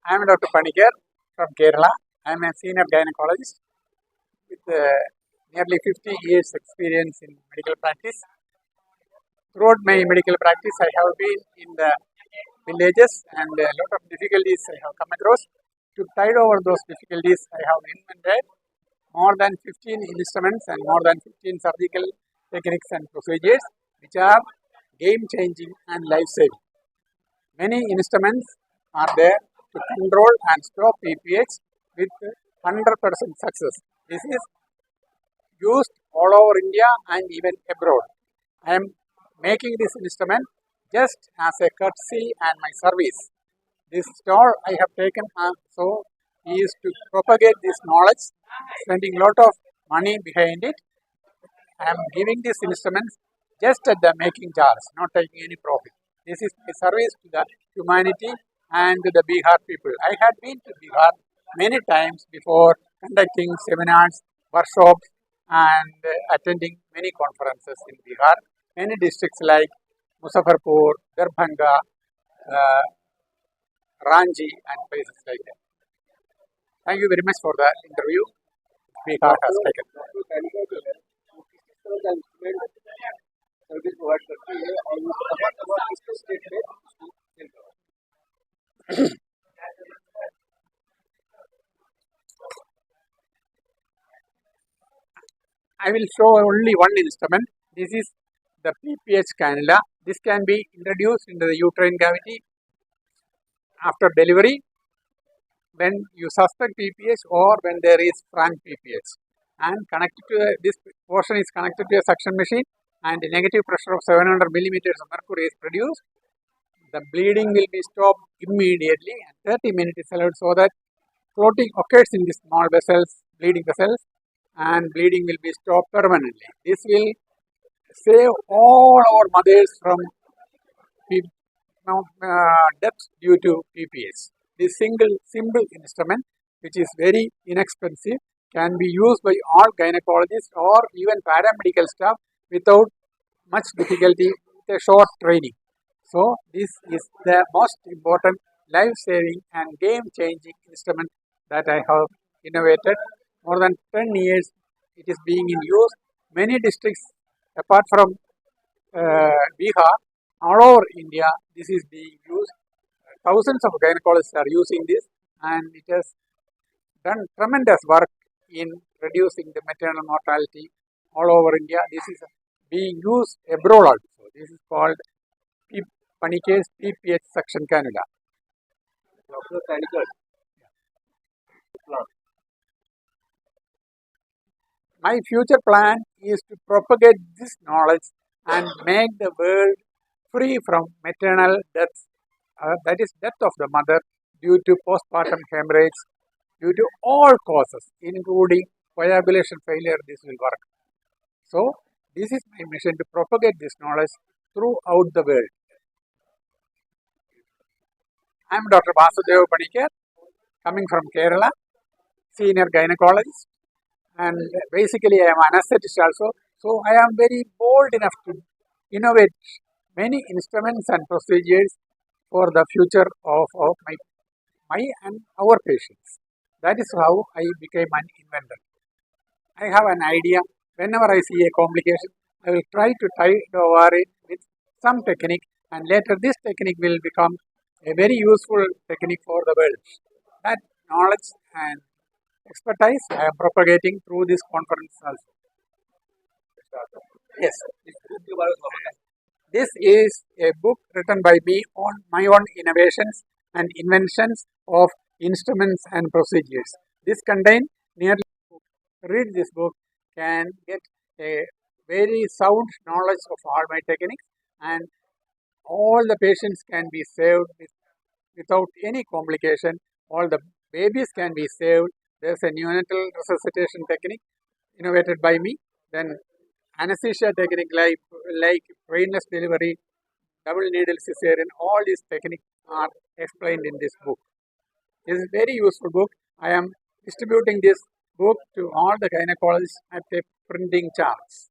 I am Dr. Panikers from Kerala. I am a senior gynecologist with nearly 50 years experience in medical practice. Throughout my medical practice, I have been in the villages and a lot of difficulties I have come across. To tide over those difficulties, I have invented more than 15 instruments and more than 15 surgical techniques and procedures which are game changing and life saving. Many instruments are there to control and stop PPH with 100% success. This is used all over India and even abroad. I am making this instrument just as a courtesy and my service. This stall I have taken so is to propagate this knowledge, spending a lot of money behind it. I am giving these instruments just at the making charge, not taking any profit. This is a service to the humanity and to the Bihar people. I had been to Bihar many times before conducting seminars, workshops, and attending many conferences in Bihar. Many districts like Muzaffarpur, Darbhanga, Ranchi, and places like that. Thank you very much for the interview Bihar has taken. Service provide करती है और वो किस state में I will show only one instrument. This is the PPH cannula. This can be introduced into the uterine cavity after delivery when you suspect PPH or when there is frank PPH. And connected to this portion is connected to a suction machine, and a negative pressure of 700 millimeters of mercury is produced. The bleeding will be stopped immediately and 30 minutes is allowed so that clotting occurs in the small vessels, bleeding vessels, and bleeding will be stopped permanently. This will save all our mothers from death due to PPH. This simple instrument, which is very inexpensive, can be used by all gynecologists or even paramedical staff without much difficulty with a short training. So, this is the most important life-saving and game-changing instrument that I have innovated. More than 10 years it is being in use. Many districts apart from Bihar, all over India, this is being used. Thousands of gynecologists are using this, and it has done tremendous work in reducing the maternal mortality all over India. This is being used abroad also. This is called Panikers PPH suction cannula. Dr.panikers. My future plan is to propagate this knowledge and make the world free from maternal death, that is death of the mother due to postpartum hemorrhage, due to all causes, including coagulation failure. This will work. So, this is my mission, to propagate this knowledge throughout the world. I am Dr. Panikers, coming from Kerala, senior gynecologist, and basically I am an anesthetist also. So, I am very bold enough to innovate many instruments and procedures for the future of my and our patients. That is how I became an inventor. I have an idea. Whenever I see a complication, I will try to tide over it with some technique, and later this technique will become a very useful technique for the world. That knowledge and expertise I am propagating through this conference also. Yes. This is a book written by me on my own innovations and inventions of instruments and procedures. This contains nearly, read this book can get a very sound knowledge of all my techniques, and all the patients can be saved without any complication. All the babies can be saved. There is a neonatal resuscitation technique innovated by me. Then anesthesia technique like brainless delivery, double needle cesarean, all these techniques are explained in this book. This is a very useful book. I am distributing this book to all the gynecologists at a printing charge.